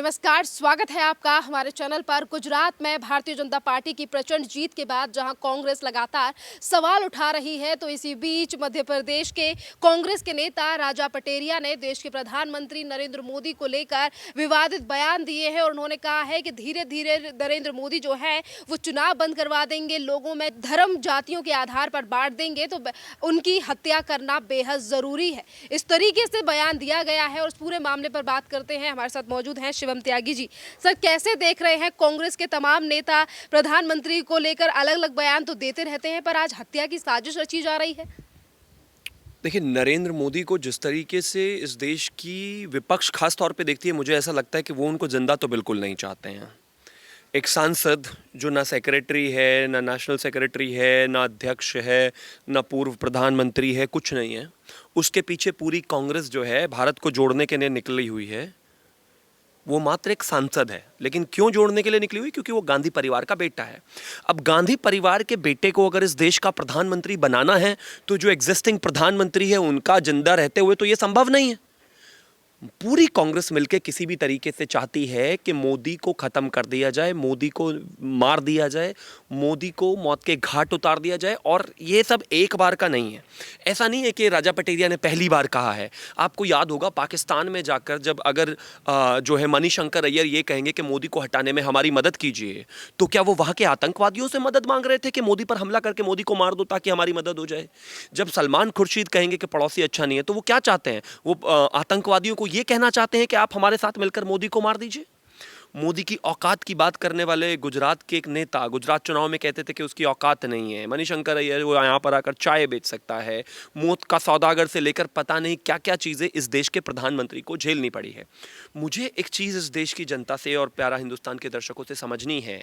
नमस्कार, स्वागत है आपका हमारे चैनल पर। गुजरात में भारतीय जनता पार्टी की प्रचंड जीत के बाद जहां कांग्रेस लगातार सवाल उठा रही है, तो इसी बीच मध्य प्रदेश के कांग्रेस के नेता राजा पटेरिया ने देश के प्रधानमंत्री नरेंद्र मोदी को लेकर विवादित बयान दिए हैं और उन्होंने कहा है कि धीरे धीरे नरेंद्र मोदी जो है वो चुनाव बंद करवा देंगे, लोगों में धर्म जातियों के आधार पर बांट देंगे, तो उनकी हत्या करना बेहद जरूरी है। इस तरीके से बयान दिया गया है और इस पूरे मामले पर बात करते हैं। हमारे साथ मौजूद हैं शिवम त्यागी जी। सर, कैसे देख रहे हैं? कांग्रेस के तमाम नेता प्रधानमंत्री को लेकर अलग अलग बयान तो देते रहते हैं, पर आज हत्या की साजिश रची जा रही है। देखिए, नरेंद्र मोदी को जिस तरीके से इस देश की विपक्ष खास तौर पे देखती है, मुझे ऐसा लगता है कि वो उनको जिंदा तो बिल्कुल नहीं चाहते हैं। एक सांसद जो ना सेक्रेटरी है, ना नेशनल सेक्रेटरी है, ना अध्यक्ष है, ना पूर्व प्रधानमंत्री है, कुछ नहीं है। उसके पीछे पूरी कांग्रेस जो है भारत को जोड़ने के लिए निकली हुई है। वो मात्र एक सांसद है, लेकिन क्यों जोड़ने के लिए निकली हुई? क्योंकि वो गांधी परिवार का बेटा है। अब गांधी परिवार के बेटे को अगर इस देश का प्रधानमंत्री बनाना है, तो जो एग्जिस्टिंग प्रधानमंत्री है उनका जिंदा रहते हुए तो ये संभव नहीं है। पूरी कांग्रेस मिलकर किसी भी तरीके से चाहती है कि मोदी को खत्म कर दिया जाए, मोदी को मार दिया जाए, मोदी को मौत के घाट उतार दिया जाए। और ये सब एक बार का नहीं है। ऐसा नहीं है कि राजा पटेरिया ने पहली बार कहा है। आपको याद होगा, पाकिस्तान में जाकर जब अगर जो है मणिशंकर अय्यर ये कहेंगे कि मोदी को हटाने में हमारी मदद कीजिए, तो क्या वो वहाँ के आतंकवादियों से मदद मांग रहे थे कि मोदी पर हमला करके मोदी को मार दो ताकि हमारी मदद हो जाए? जब सलमान खुर्शीद कहेंगे कि पड़ोसी अच्छा नहीं है, तो वो क्या चाहते हैं? वो आतंकवादियों को ये कहना चाहते हैं कि आप हमारे साथ मिलकर मोदी को मार दीजिए। मोदी की औकात की बात करने वाले गुजरात के एक नेता गुजरात चुनाव में कहते थे कि उसकी औकात नहीं है। मणिशंकर अय्यर वो यहाँ पर आकर चाय बेच सकता है। मौत का सौदागर से लेकर पता नहीं क्या क्या चीज़ें इस देश के प्रधानमंत्री को झेलनी पड़ी है। मुझे एक चीज़ इस देश की जनता से और प्यारा हिंदुस्तान के दर्शकों से समझनी है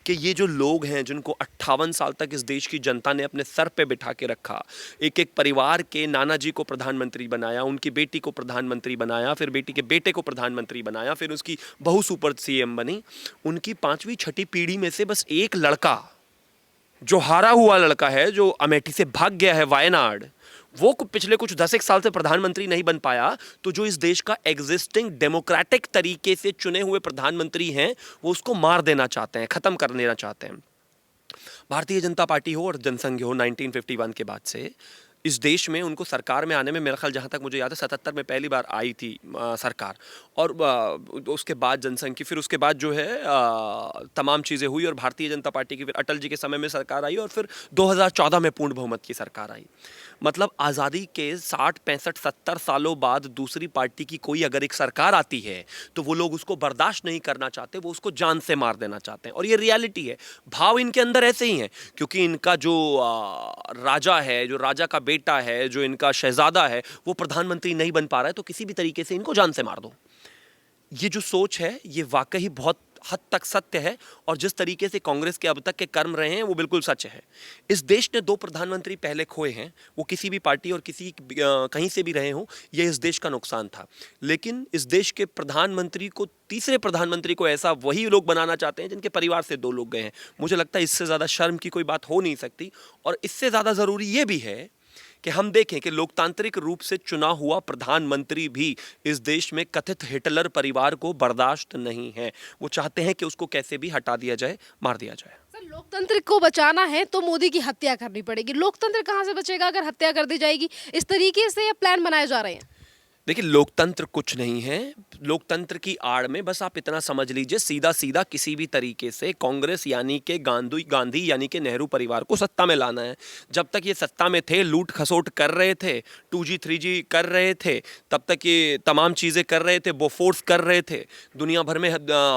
कि ये जो लोग हैं जिनको 58 साल तक इस देश की जनता ने अपने सर पे बिठा के रखा, एक एक परिवार के नाना जी को प्रधानमंत्री बनाया, उनकी बेटी को प्रधानमंत्री बनाया, फिर बेटी के बेटे को प्रधानमंत्री बनाया, फिर उसकी बहू सुपर सीएम बनी। उनकी 5वीं 6ठी पीढ़ी में से बस एक लड़का, जो हारा हुआ लड़का है, जो अमेठी से भाग गया है वायनाड, वो पिछले कुछ 10 साल से प्रधानमंत्री नहीं बन पाया। तो जो इस देश का एग्जिस्टिंग डेमोक्रेटिक तरीके से चुने हुए प्रधानमंत्री हैं, वो उसको मार देना चाहते हैं, खत्म कर देना चाहते हैं। भारतीय जनता पार्टी हो और जनसंघ हो, 1951 के बाद से इस देश में उनको सरकार में आने में, मेरा ख्याल जहाँ तक मुझे याद है 77 में पहली बार आई थी सरकार। और उसके बाद जनसंघ की, फिर उसके बाद जो है तमाम चीज़ें हुई और भारतीय जनता पार्टी की फिर अटल जी के समय में सरकार आई और फिर 2014 में पूर्ण बहुमत की सरकार आई। मतलब आज़ादी के 60 65 70 सालों बाद दूसरी पार्टी की कोई अगर एक सरकार आती है, तो वो लोग उसको बर्दाश्त नहीं करना चाहते, वो उसको जान से मार देना चाहते हैं। और ये रियलिटी है। भाव इनके अंदर ऐसे ही हैं, क्योंकि इनका जो राजा है, जो राजा का बेटा है, जो इनका शहजादा है, वो प्रधानमंत्री नहीं बन पा रहा है, तो किसी भी तरीके से इनको जान से मार दो। ये जो सोच है, ये वाकई बहुत हद तक सत्य है। और जिस तरीके से कांग्रेस के अब तक के कर्म रहे हैं, वो बिल्कुल सच है। इस देश ने 2 प्रधानमंत्री पहले खोए हैं, वो किसी भी पार्टी और किसी कहीं से भी रहे हों, ये इस देश का नुकसान था। लेकिन इस देश के प्रधानमंत्री को, तीसरे प्रधानमंत्री को ऐसा वही लोग बनाना चाहते हैं जिनके परिवार से 2 लोग गए हैं। मुझे लगता है इससे ज़्यादा शर्म की कोई बात हो नहीं सकती। और इससे ज़्यादा ज़रूरी ये भी है कि हम देखें कि लोकतांत्रिक रूप से चुना हुआ प्रधानमंत्री भी इस देश में कथित हिटलर परिवार को बर्दाश्त नहीं है। वो चाहते हैं कि उसको कैसे भी हटा दिया जाए, मार दिया जाए। सर, लोकतंत्र को बचाना है तो मोदी की हत्या करनी पड़ेगी। लोकतंत्र कहाँ से बचेगा अगर हत्या कर दी जाएगी? इस तरीके से ये प्लान बनाए जा रहे हैं। देखिए, लोकतंत्र कुछ नहीं है। लोकतंत्र की आड़ में बस आप इतना समझ लीजिए, सीधा सीधा किसी भी तरीके से कांग्रेस यानी कि गांधी यानी कि नेहरू परिवार को सत्ता में लाना है। जब तक ये सत्ता में थे, लूट खसोट कर रहे थे, 2G 3G कर रहे थे, तब तक ये तमाम चीज़ें कर रहे थे, बोफोर्स कर रहे थे। दुनिया भर में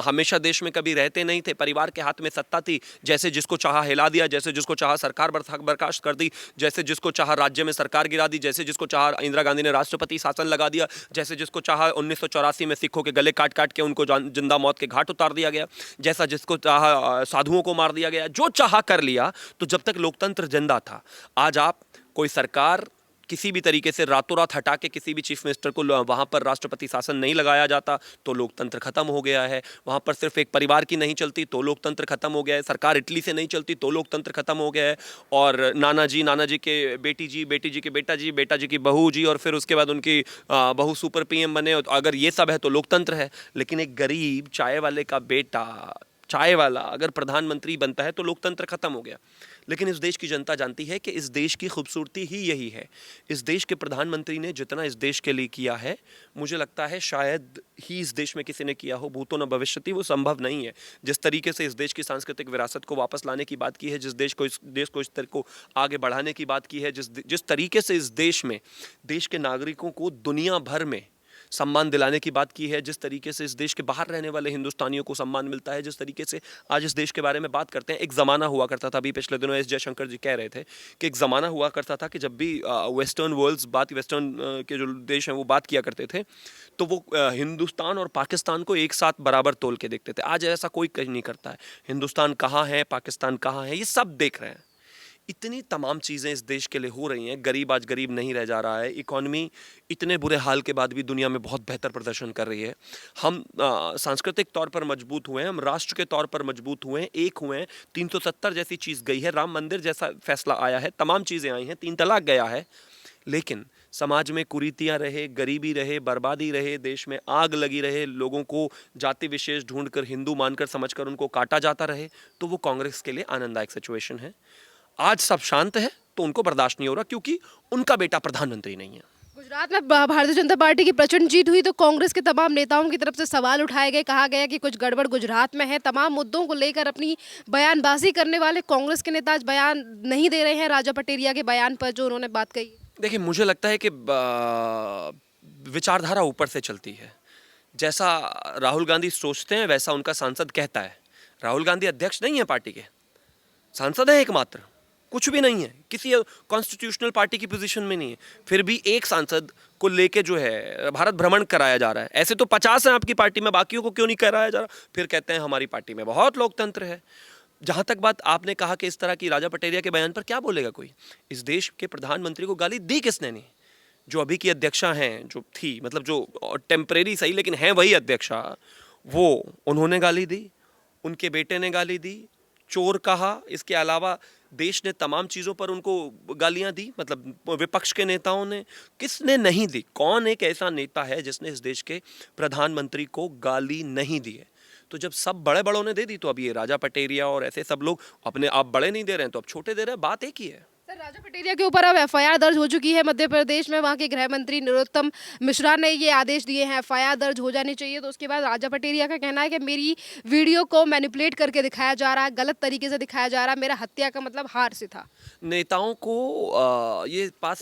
हमेशा देश में कभी रहते नहीं थे। परिवार के हाथ में सत्ता थी, जैसे जिसको चाहा हिला दिया, जैसे जिसको चाहा सरकार बर्खास्त कर दी, जैसे जिसको चाहा राज्य में सरकार गिरा दी, जैसे जिसको चाहा इंदिरा गांधी ने राष्ट्रपति शासन लगा दिया, जैसे जिसको चाहा 1984 में सिखों के गले काट काट के उनको जिंदा मौत के घाट उतार दिया गया, जैसा जिसको चाहा साधुओं को मार दिया गया, जो चाहा कर लिया। तो जब तक लोकतंत्र जिंदा था, आज आप कोई सरकार किसी भी तरीके से रातों रात हटा के किसी भी चीफ मिनिस्टर को वहाँ पर राष्ट्रपति शासन नहीं लगाया जाता तो लोकतंत्र खत्म हो गया है। वहाँ पर सिर्फ एक परिवार की नहीं चलती तो लोकतंत्र खत्म हो गया है। सरकार इटली से नहीं चलती तो लोकतंत्र खत्म हो गया है। और नाना जी के बेटी जी के बेटा जी की बहू जी, और फिर उसके बाद उनकी बहू सुपर पीएम बने, अगर ये सब है तो लोकतंत्र है। लेकिन एक गरीब चाय वाले का बेटा, चाय वाला अगर प्रधानमंत्री बनता है तो लोकतंत्र खत्म हो गया। लेकिन इस देश की जनता जानती है कि इस देश की खूबसूरती ही यही है। इस देश के प्रधानमंत्री ने जितना इस देश के लिए किया है, मुझे लगता है शायद ही इस देश में किसी ने किया हो, भूतो न भविष्यति, वो संभव नहीं है। जिस तरीके से इस देश की सांस्कृतिक विरासत को वापस लाने की बात की है, जिस देश को इस तरह को आगे बढ़ाने की बात की है, जिस तरीके से इस देश में देश के नागरिकों को दुनिया भर में सम्मान दिलाने की बात की है, जिस तरीके से इस देश के बाहर रहने वाले हिंदुस्तानियों को सम्मान मिलता है, जिस तरीके से आज इस देश के बारे में बात करते हैं। एक ज़माना हुआ करता था, अभी पिछले दिनों एस जयशंकर जी कह रहे थे कि एक ज़माना हुआ करता था कि जब भी वेस्टर्न के जो देश हैं वो बात किया करते थे तो वो हिंदुस्तान और पाकिस्तान को एक साथ बराबर तोल के देखते थे। आज ऐसा कोई कहीं नहीं करता है। हिंदुस्तान कहाँ है, पाकिस्तान कहाँ है, ये सब देख रहे हैं। इतनी तमाम चीज़ें इस देश के लिए हो रही हैं। गरीब आज गरीब नहीं रह जा रहा है। इकॉनमी इतने बुरे हाल के बाद भी दुनिया में बहुत बेहतर प्रदर्शन कर रही है। हम सांस्कृतिक तौर पर मजबूत हुए हैं, हम राष्ट्र के तौर पर मजबूत हुए हैं, एक हुए हैं। 370 जैसी चीज़ गई है, राम मंदिर जैसा फैसला आया है, तमाम चीज़ें आई हैं, 3 तलाक गया है। लेकिन समाज में कुरीतियाँ रहे, गरीबी रहे, बर्बादी रहे, देश में आग लगी रहे, लोगों को जाति विशेष ढूंढकर हिंदू मानकर समझकर उनको काटा जाता रहे, तो वो कांग्रेस के लिए आनंददायक सिचुएशन है। आज सब शांत है तो उनको बर्दाश्त नहीं हो रहा क्योंकि उनका बेटा प्रधानमंत्री नहीं है। गुजरात में भारतीय जनता पार्टी की प्रचंड जीत हुई तो कांग्रेस के तमाम नेताओं की तरफ से सवाल उठाए गए, कहा गया कि कुछ गड़बड़ गुजरात में है। तमाम मुद्दों को लेकर अपनी बयानबाजी करने वाले कांग्रेस के नेता आज बयान नहीं दे रहे हैं राजा पटेरिया के बयान पर जो उन्होंने बात कही। देखिए, मुझे लगता है कि विचारधारा ऊपर से चलती है। जैसा राहुल गांधी सोचते हैं वैसा उनका सांसद कहता है। राहुल गांधी अध्यक्ष नहीं है पार्टी के, सांसद है एकमात्र, कुछ भी नहीं है, किसी कॉन्स्टिट्यूशनल पार्टी की पोजीशन में नहीं है। फिर भी एक सांसद को लेके जो है भारत भ्रमण कराया जा रहा है। ऐसे तो 50 हैं आपकी पार्टी में, बाकियों को क्यों नहीं कराया जा रहा? फिर कहते हैं हमारी पार्टी में बहुत लोकतंत्र है। जहाँ तक बात आपने कहा कि इस तरह की राजा पटेरिया के बयान पर क्या बोलेगा कोई? इस देश के प्रधानमंत्री को गाली दी किसने नहीं? जो अभी की अध्यक्षा हैं, जो थी, मतलब जो टेम्परेरी सही लेकिन हैं वही अध्यक्षा, वो उन्होंने गाली दी, उनके बेटे ने गाली दी, चोर कहा। इसके अलावा देश ने तमाम चीज़ों पर उनको गालियां दी, मतलब विपक्ष के नेताओं ने। किसने नहीं दी? कौन एक ऐसा नेता है जिसने इस देश के प्रधानमंत्री को गाली नहीं दी है? तो जब सब बड़े बड़ों ने दे दी तो अब ये राजा पटेरिया और ऐसे सब लोग अपने आप बड़े नहीं दे रहे हैं तो अब छोटे दे रहे हैं। बात एक ही है। सर, राजा पटेरिया के ऊपर अब एफआईआर दर्ज हो चुकी है मध्य प्रदेश में। वहाँ के गृह मंत्री नरोत्तम मिश्रा ने ये आदेश दिए हैं, एफआईआर दर्ज हो जानी चाहिए। तो उसके बाद राजा पटेरिया का कहना है कि मेरी वीडियो को मैनिपुलेट करके दिखाया जा रहा है, गलत तरीके से दिखाया जा रहा है, मेरा हत्या का मतलब हार से था। नेताओं को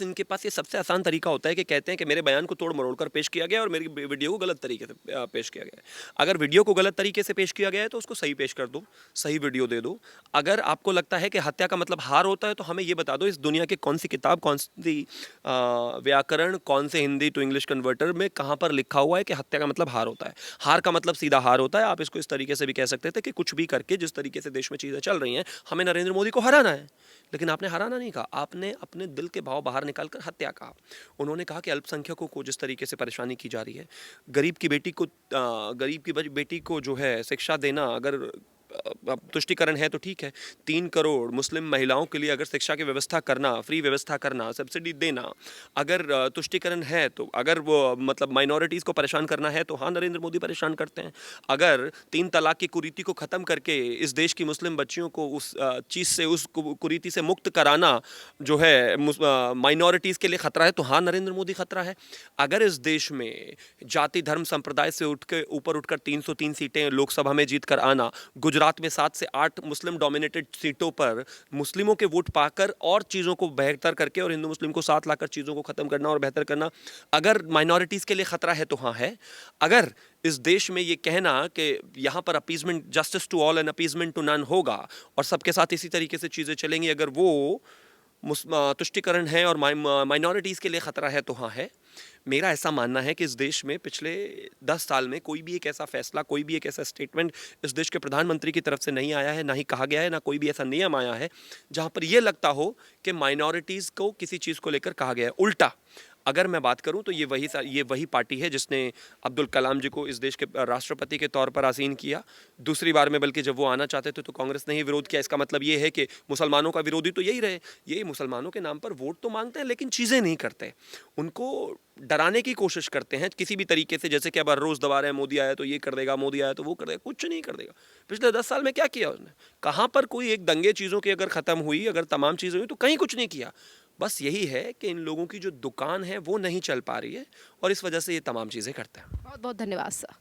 इनके पास ये सबसे आसान तरीका होता है कि कहते हैं कि मेरे बयान को तोड़ मरोड़ कर पेश किया गया और मेरी वीडियो को गलत तरीके से पेश किया गया है। अगर वीडियो को गलत तरीके से पेश किया गया है तो उसको सही पेश कर दो, सही वीडियो दे दो। अगर आपको लगता है कि हत्या का मतलब हार होता है तो हमें ये बता दो, इस दुनिया के कौन सी किताब, कौन सी व्याकरण, कौन से हिंदी टू इंग्लिश कन्वर्टर में कहाँ पर लिखा हुआ है कि हत्या का मतलब हार होता है? हार का मतलब सीधा हार होता है। आप इसको इस तरीके से भी कह सकते थे कि कुछ भी करके, जिस तरीके से देश में चीज़ें चल रही हैं, हमें नरेंद्र मोदी को हराना है। लेकिन आपने हराना नहीं कहा, आपने अपने दिल के भाव बाहर निकालकर हत्या कहा। उन्होंने कहा कि अल्पसंख्यकों को जिस तरीके से परेशानी की जा रही है, गरीब की बेटी को जो है शिक्षा देना, अगर तुष्टिकरण है तो ठीक है, 3 करोड़ मुस्लिम महिलाओं के लिए अगर शिक्षा की व्यवस्था करना, फ्री व्यवस्था करना, सब्सिडी देना, अगर तुष्टिकरण है तो, अगर वो मतलब माइनॉरिटीज़ को परेशान करना है तो हाँ, नरेंद्र मोदी परेशान करते हैं। अगर 3 तलाक की कुरीति को ख़त्म करके इस देश की मुस्लिम बच्चियों को उस चीज़ से, उस कुरीति से मुक्त कराना जो है माइनॉरिटीज़ के लिए ख़तरा है तो हाँ, नरेंद्र मोदी ख़तरा है। अगर इस देश में जाति धर्म संप्रदाय से ऊपर उठकर 303 सीटें लोकसभा में जीत कर आना, गुजरात में 7 से 8 मुस्लिम डोमिनेटेड सीटों पर मुस्लिमों के वोट पाकर और चीज़ों को बेहतर करके और हिंदू मुस्लिम को साथ लाकर चीज़ों को ख़त्म करना और बेहतर करना, अगर माइनॉरिटीज़ के लिए ख़तरा है तो हाँ है। अगर इस देश में ये कहना कि यहाँ पर appeasement, justice to all and appeasement to none होगा और सबके साथ इसी तरीके से चीज़ें चलेंगी, अगर वो तुष्टिकरण है और माइनॉरिटीज़ के लिए ख़तरा है तो हाँ है। मेरा ऐसा मानना है कि इस देश में पिछले 10 साल में कोई भी एक ऐसा फैसला, कोई भी एक ऐसा स्टेटमेंट इस देश के प्रधानमंत्री की तरफ से नहीं आया है, ना ही कहा गया है, ना कोई भी ऐसा नियम आया है जहाँ पर ये लगता हो कि माइनॉरिटीज़ को किसी चीज़ को लेकर कहा गया है। उल्टा अगर मैं बात करूं तो ये वही पार्टी है जिसने अब्दुल कलाम जी को इस देश के राष्ट्रपति के तौर पर आसीन किया। दूसरी बार में बल्कि जब वो आना चाहते थे तो कांग्रेस ने ही विरोध किया। इसका मतलब ये है कि मुसलमानों का विरोधी तो यही रहे। ये मुसलमानों के नाम पर वोट तो मांगते हैं लेकिन चीज़ें नहीं करते, उनको डराने की कोशिश करते हैं किसी भी तरीके से। जैसे कि अब हर रोज़ दबा रहे हैं मोदी आया तो ये कर देगा, मोदी आया तो वो कर देगा। कुछ नहीं कर देगा। पिछले 10 साल में क्या किया उसने? कहाँ पर कोई एक दंगे चीज़ों की अगर ख़त्म हुई, अगर तमाम चीज़ें हुई तो कहीं कुछ नहीं किया। बस यही है कि इन लोगों की जो दुकान है वो नहीं चल पा रही है और इस वजह से ये तमाम चीज़ें करते हैं। बहुत बहुत धन्यवाद सर।